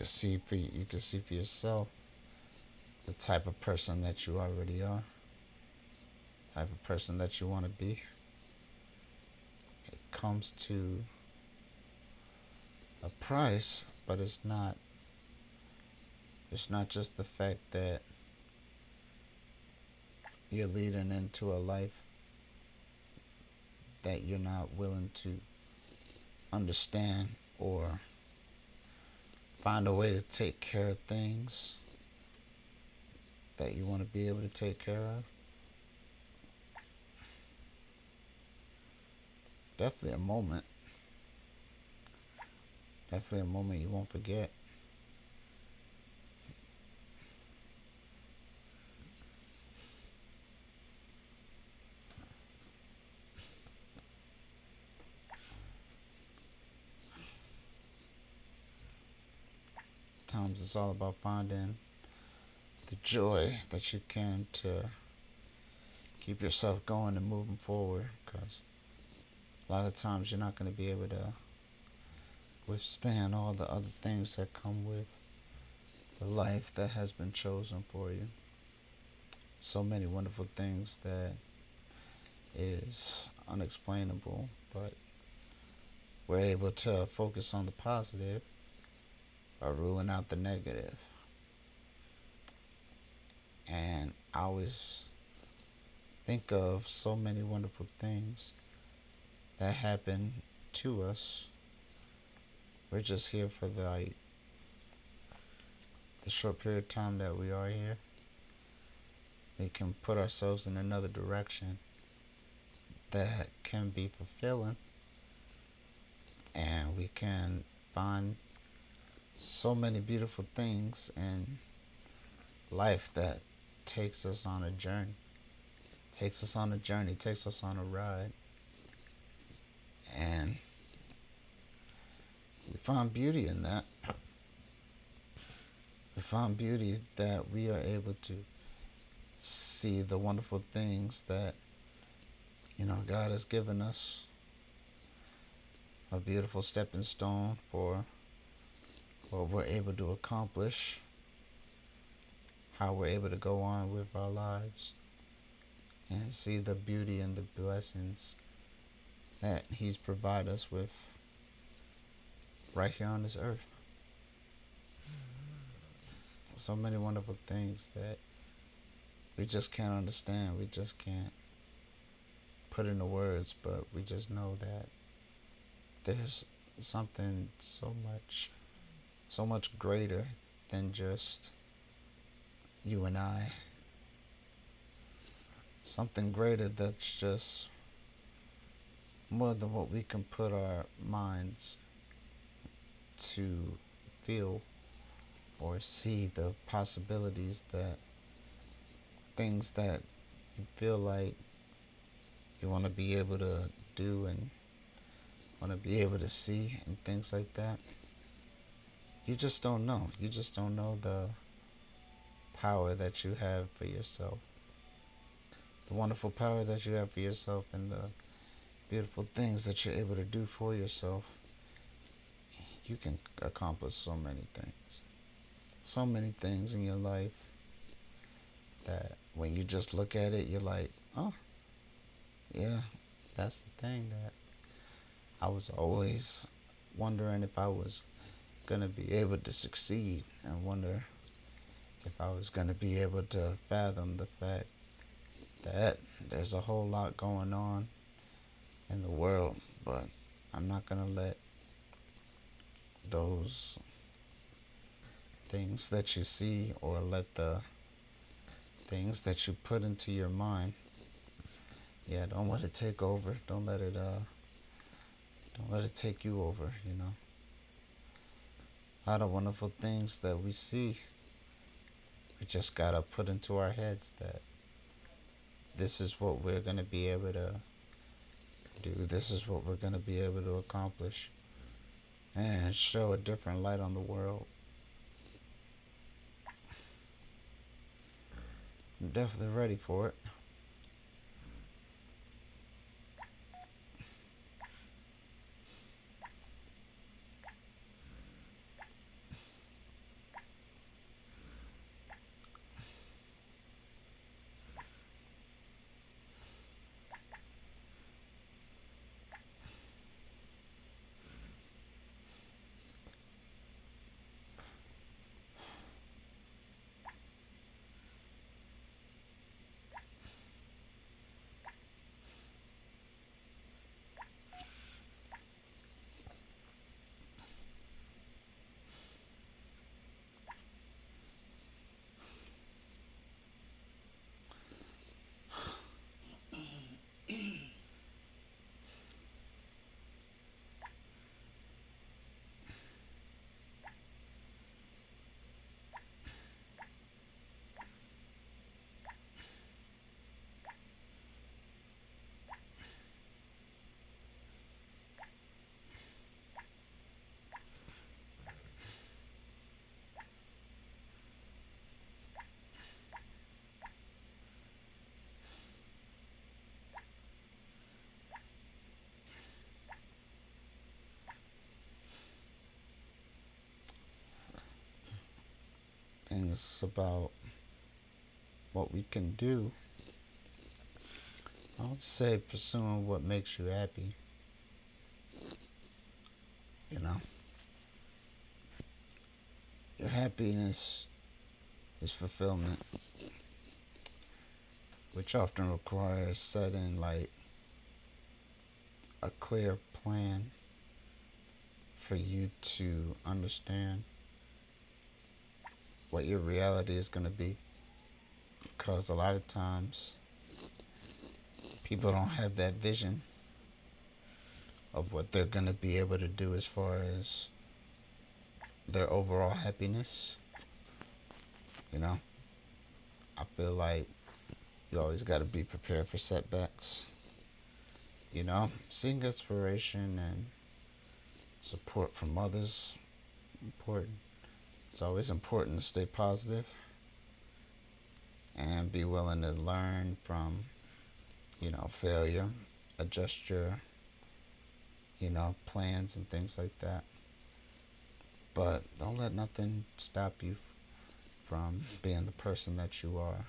you can see for yourself the type of person that you already are, type of person that you want to be. It comes to a price, but it's not just the fact that you're leading into a life that you're not willing to understand or find a way to take care of things that you want to be able to take care of. Definitely a moment. Definitely a moment you won't forget. Times it's all about finding the joy that you can to keep yourself going and moving forward, because a lot of times you're not going to be able to withstand all the other things that come with the life that has been chosen for you. So many wonderful things that is unexplainable, but we're able to focus on the positive by ruling out the negative. And I always think of so many wonderful things that happen to us. We're just here for the short period of time that we are here. We can put ourselves in another direction that can be fulfilling, and we can find so many beautiful things in life that takes us on a journey, takes us on a journey, takes us on a ride, and we find beauty in that. We find beauty that we are able to see the wonderful things that God has given us, a beautiful stepping stone for what we're able to accomplish, how we're able to go on with our lives, and see the beauty and the blessings that He's provided us with right here on this earth. So many wonderful things that we just can't understand. We just can't put into words, but we just know that there's something so much greater than just you and I. Something greater that's just more than what we can put our minds to feel or see, the possibilities, that things that you feel like you want to be able to do and want to be able to see, and things like that. You just don't know. You just don't know the power that you have for yourself. The wonderful power that you have for yourself, and the beautiful things that you're able to do for yourself. You can accomplish so many things. So many things in your life that when you just look at it, you're like, oh, yeah, that's the thing that I was always wondering if I was going to be able to succeed, and wonder if I was going to be able to fathom the fact that there's a whole lot going on in the world, but I'm not going to let those things that you see, or let the things that you put into your mind, don't let it take over. Don't let it take you over. A lot of wonderful things that we see, we just gotta put into our heads that this is what we're gonna be able to do. This is what we're gonna be able to accomplish, and show a different light on the world. I'm definitely ready for it. things about what we can do, I would say pursuing what makes you happy. You know, your happiness is fulfillment, which often requires setting like a clear plan for you to understand what your reality is going to be. Because a lot of times people don't have that vision of what they're going to be able to do as far as their overall happiness. You know, I feel like you always got to be prepared for setbacks. You know, seeing inspiration and support from others important. It's always important to stay positive and be willing to learn from, failure, adjust your, plans and things like that. But don't let nothing stop you from being the person that you are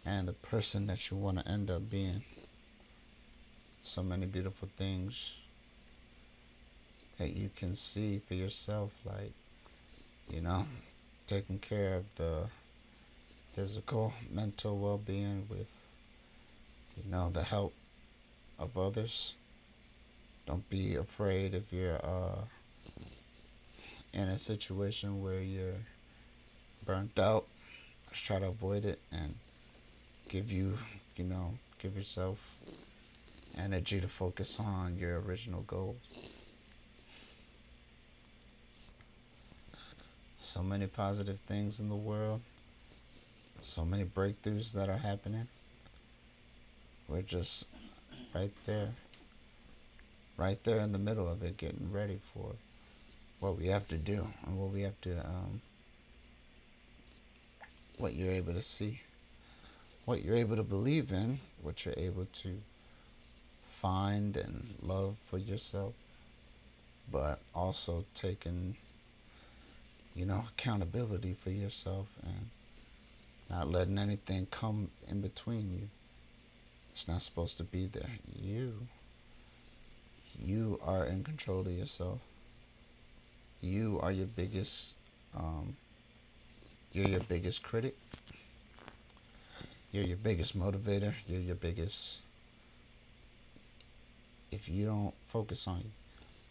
and the person that you want to end up being. So many beautiful things that you can see for yourself, like, you know, taking care of the physical, mental well being with, the help of others. Don't be afraid if you're in a situation where you're burnt out. Just try to avoid it and give you, give yourself energy to focus on your original goals. So many positive things in the world, so many breakthroughs that are happening. We're just right there, right there in the middle of it, getting ready for what we have to do and what we have to, what you're able to see, what you're able to believe in, what you're able to find and love for yourself, but also taking, accountability for yourself and not letting anything come in between you. It's not supposed to be there. You are in control of yourself. You are your biggest, you're your biggest critic. You're your biggest motivator. You're your biggest. If you don't focus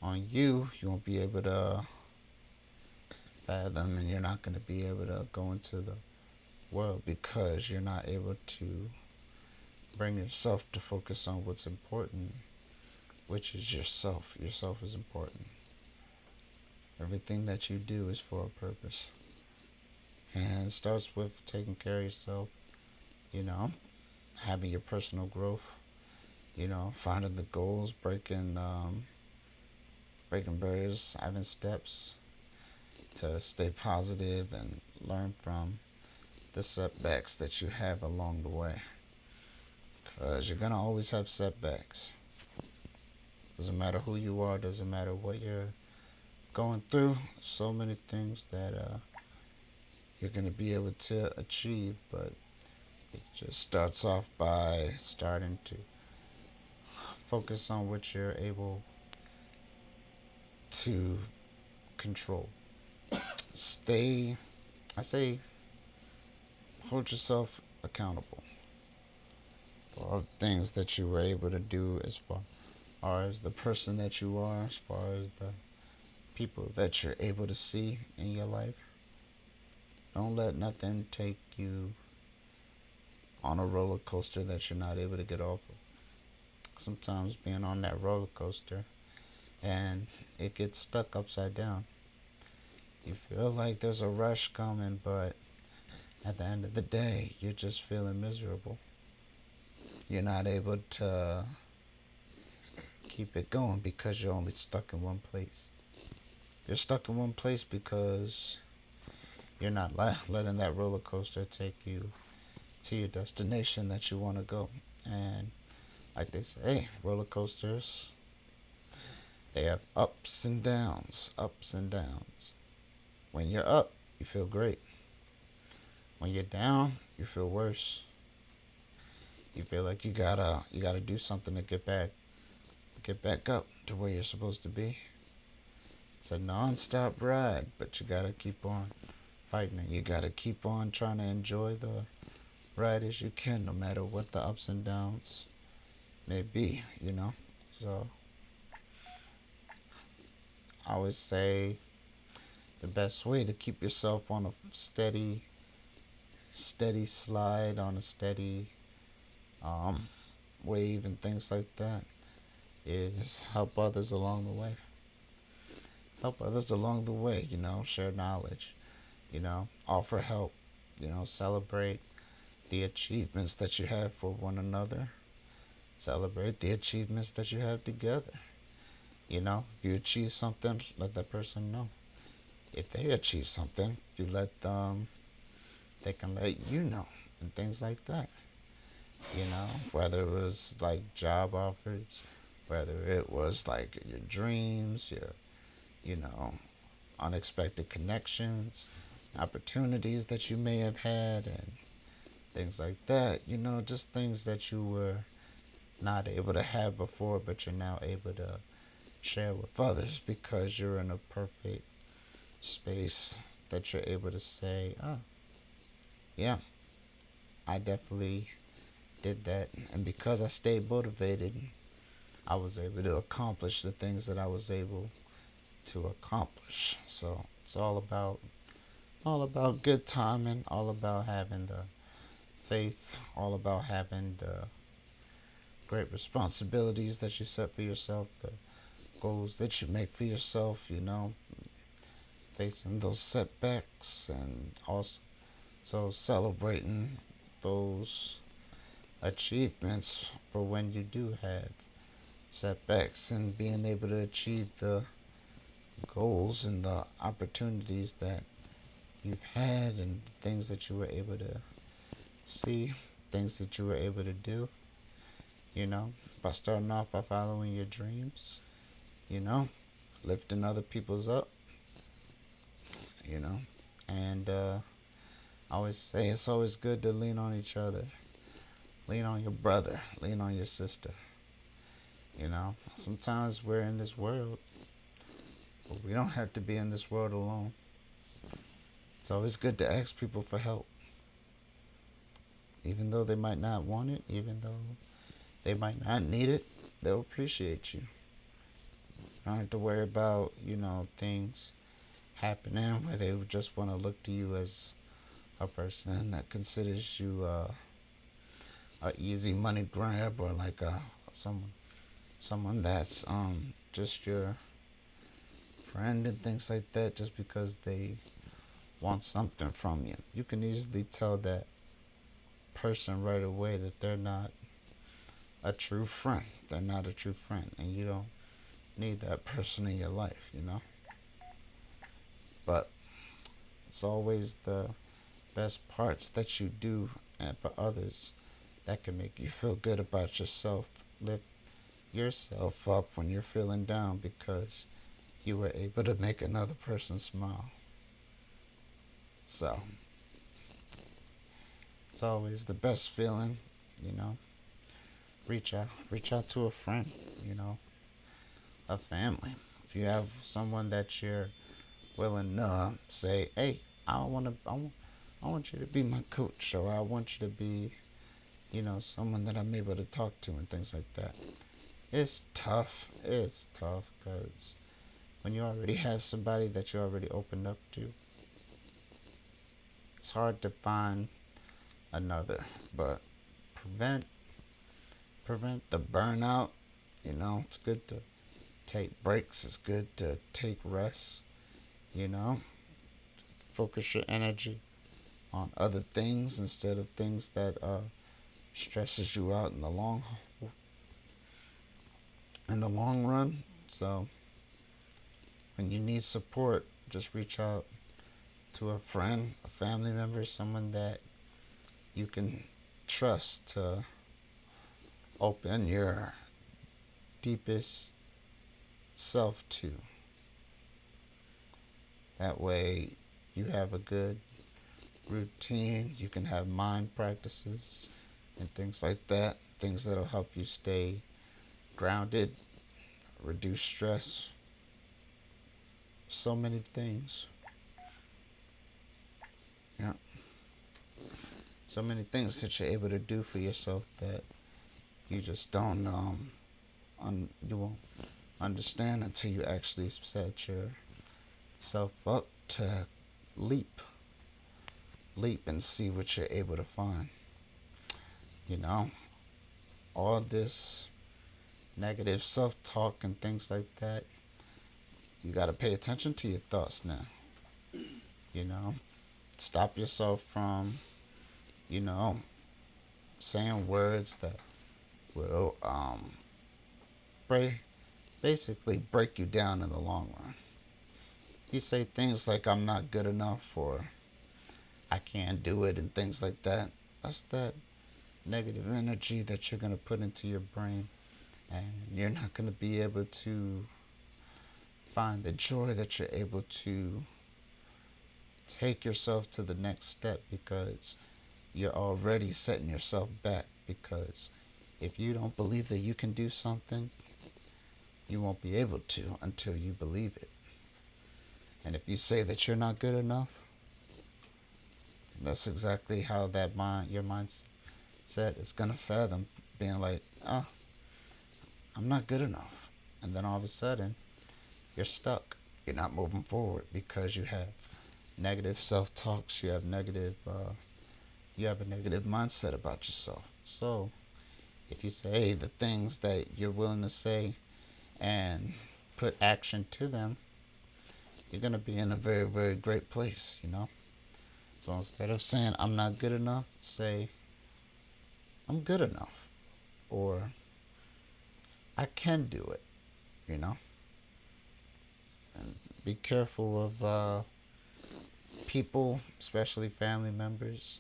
on you, you won't be able to fathom, and you're not going to be able to go into the world because you're not able to bring yourself to focus on what's important, which is yourself. Yourself is important. Everything that you do is for a purpose. And it starts with taking care of yourself, having your personal growth, finding the goals, breaking barriers, having steps to stay positive and learn from the setbacks that you have along the way. Because you're going to always have setbacks. Doesn't matter who you are, doesn't matter what you're going through. So many things that you're going to be able to achieve, but it just starts off by starting to focus on what you're able to control. I say, hold yourself accountable for all the things that you were able to do as far as the person that you are, as far as the people that you're able to see in your life. Don't let nothing take you on a roller coaster that you're not able to get off of. Sometimes being on that roller coaster and it gets stuck upside down. You feel like there's a rush coming, but at the end of the day, you're just feeling miserable. You're not able to keep it going because you're only stuck in one place. You're stuck in one place because you're not letting that roller coaster take you to your destination that you want to go. And like they say, roller coasters, they have ups and downs, ups and downs. When you're up, you feel great. When you're down, you feel worse. You feel like you gotta do something to get back up to where you're supposed to be. It's a non-stop ride, but you gotta keep on fighting it. You gotta keep on trying to enjoy the ride as you can, no matter what the ups and downs may be, you know? So I always say the best way to keep yourself on a steady slide, on a steady um, wave and things like that is help others along the way. Help others along the way, share knowledge, offer help, celebrate the achievements that you have for one another. Celebrate the achievements that you have together. If you achieve something, let that person know. If they achieve something, you let them, they can let you know, and things like that. Whether it was like job offers, whether it was like your dreams, your, you know, unexpected connections, opportunities that you may have had, and things like that. Just things that you were not able to have before, but you're now able to share with others because you're in a perfect space that you're able to say, oh, yeah, I definitely did that. And because I stayed motivated, I was able to accomplish the things that I was able to accomplish. So it's all about good timing, all about having the faith, all about having the great responsibilities that you set for yourself, the goals that you make for yourself, facing those setbacks and also celebrating those achievements for when you do have setbacks and being able to achieve the goals and the opportunities that you've had and things that you were able to see, things that you were able to do, by starting off by following your dreams, you know, lifting other people's up, you know, and I always say it's always good to lean on each other, lean on your brother, lean on your sister, Sometimes we're in this world, but we don't have to be in this world alone. It's always good to ask people for help, even though they might not want it, even though they might not need it, they'll appreciate you. You don't have to worry about, things happening where they just want to look to you as a person that considers you a easy money grab or like someone that's just your friend and things like that just because they want something from you. You can easily tell that person right away that they're not a true friend. They're not a true friend, and you don't need that person in your life. But it's always the best parts that you do and for others that can make you feel good about yourself. Lift yourself up when you're feeling down because you were able to make another person smile. So it's always the best feeling, you know. Reach out to a friend, a family. If you have someone that you're willing to say, hey, I want you to be my coach, or I want you to be, someone that I'm able to talk to and things like that. It's tough. It's tough because when you already have somebody that you already opened up to, it's hard to find another. But prevent the burnout. It's good to take breaks. It's good to take rest. You know, focus your energy on other things instead of things that stresses you out in the long run. So when you need support, just reach out to a friend, a family member, someone that you can trust to open your deepest self to. That way you have a good routine. You can have mind practices and things like that. Things that'll help you stay grounded, reduce stress. So many things. Yeah. So many things that you're able to do for yourself that you just don't you won't understand until you actually set yourself up to leap leap and see what you're able to find. You know, all this negative self-talk and things like that, you got to pay attention to your thoughts now. You know, stop yourself from, you know, saying words that will break, basically break you down in the long run. You say things like "I'm not good enough" or "I can't do it" and things like that. That's that negative energy that you're gonna put into your brain, and you're not gonna be able to find the joy that you're able to take yourself to the next step, because you're already setting yourself back. Because if you don't believe that you can do something, you won't be able to until you believe it. And if you say that you're not good enough, that's exactly how your mindset is gonna fathom, being like, oh, I'm not good enough. And then all of a sudden, you're stuck. You're not moving forward because you have negative self-talks. You have a negative mindset about yourself. So if you say the things that you're willing to say and put action to them, you're gonna be in a very, very great place. So instead of saying "I'm not good enough," say "I'm good enough," or "I can do it." You know, and be careful of people, especially family members.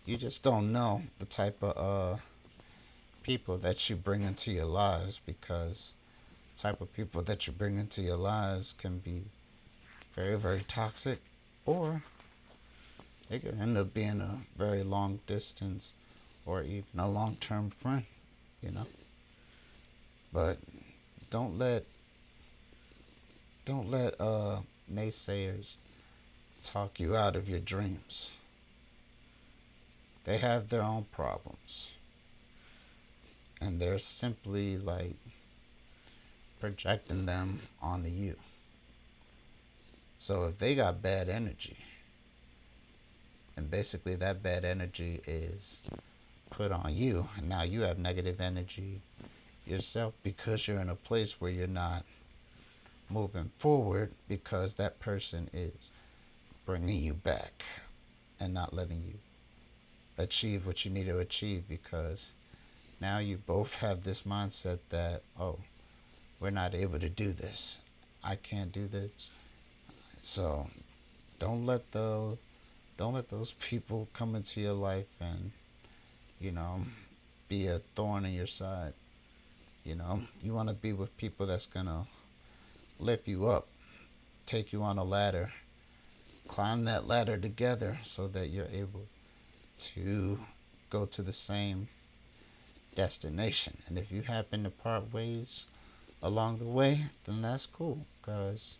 You just don't know the type of people that you bring into your lives, because the type of people that you bring into your lives can be very, very toxic, or it could end up being a very long distance or even a long term friend, you know. But don't let don't let naysayers talk you out of your dreams. They have their own problems, and they're simply like projecting them onto you. So if they got bad energy, and basically that bad energy is put on you, and now you have negative energy yourself, because you're in a place where you're not moving forward, because that person is bringing you back and not letting you achieve what you need to achieve, because now you both have this mindset that, oh, we're not able to do this. I can't do this. So don't let those people come into your life and, you know, be a thorn in your side. You want to be with people that's gonna lift you up, take you on a ladder, climb that ladder together, so that you're able to go to the same destination. And if you happen to part ways along the way, then that's cool, because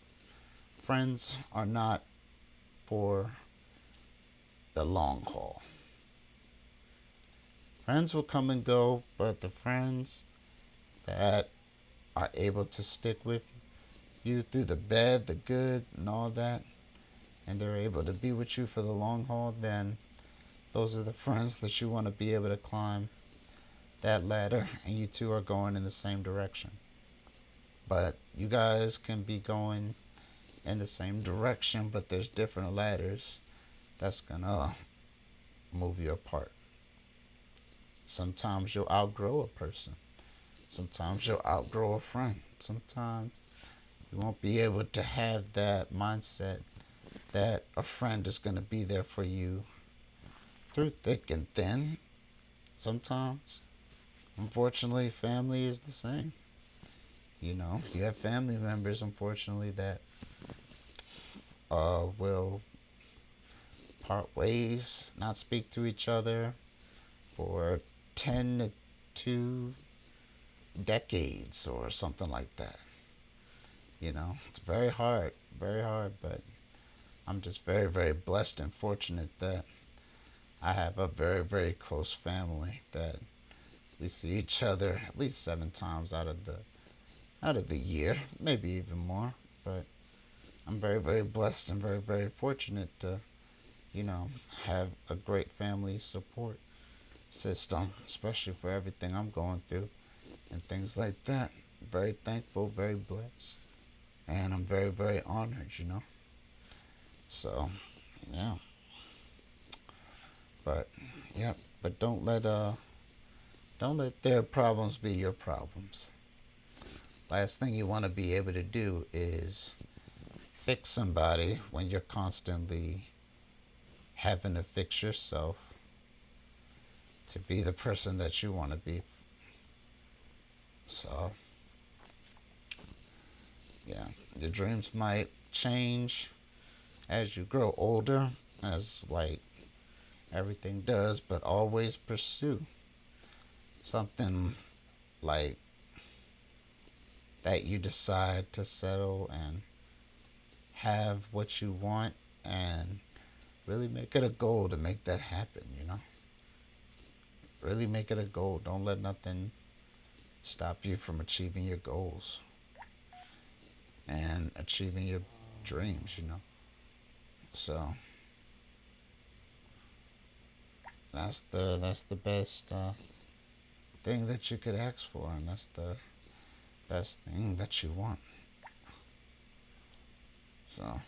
friends are not for the long haul. Friends will come and go, but the friends that are able to stick with you through the bad, the good, and all that, and they're able to be with you for the long haul, then those are the friends that you want to be able to climb that ladder, and you two are going in the same direction. But you guys can be going in the same direction, but there's different ladders. That's gonna move you apart. Sometimes you'll outgrow a person. Sometimes you'll outgrow a friend. Sometimes you won't be able to have that mindset that a friend is going to be there for you through thick and thin. Sometimes, unfortunately, family is the same. You have family members, unfortunately, that will part ways, not speak to each other for 10 to 2 decades or something like that. It's very hard, but I'm just very, very blessed and fortunate that I have a very, very close family that we see each other at least 7 times out of the year, maybe even more. But I'm very, very blessed and very, very fortunate to, you know, have a great family support system, especially for everything I'm going through and things like that. Very thankful, very blessed, and I'm very, very honored. So, yeah. But, yeah. But don't let their problems be your problems. Last thing you want to be able to do is fix somebody when you're constantly having to fix yourself to be the person that you want to be. So, yeah, your dreams might change as you grow older, as like everything does, but always pursue something like that you decide to settle and have what you want and really make it a goal to make that happen. Really make it a goal. Don't let nothing stop you from achieving your goals and achieving your dreams. So that's the best thing that you could ask for, and that's the best thing that you want. So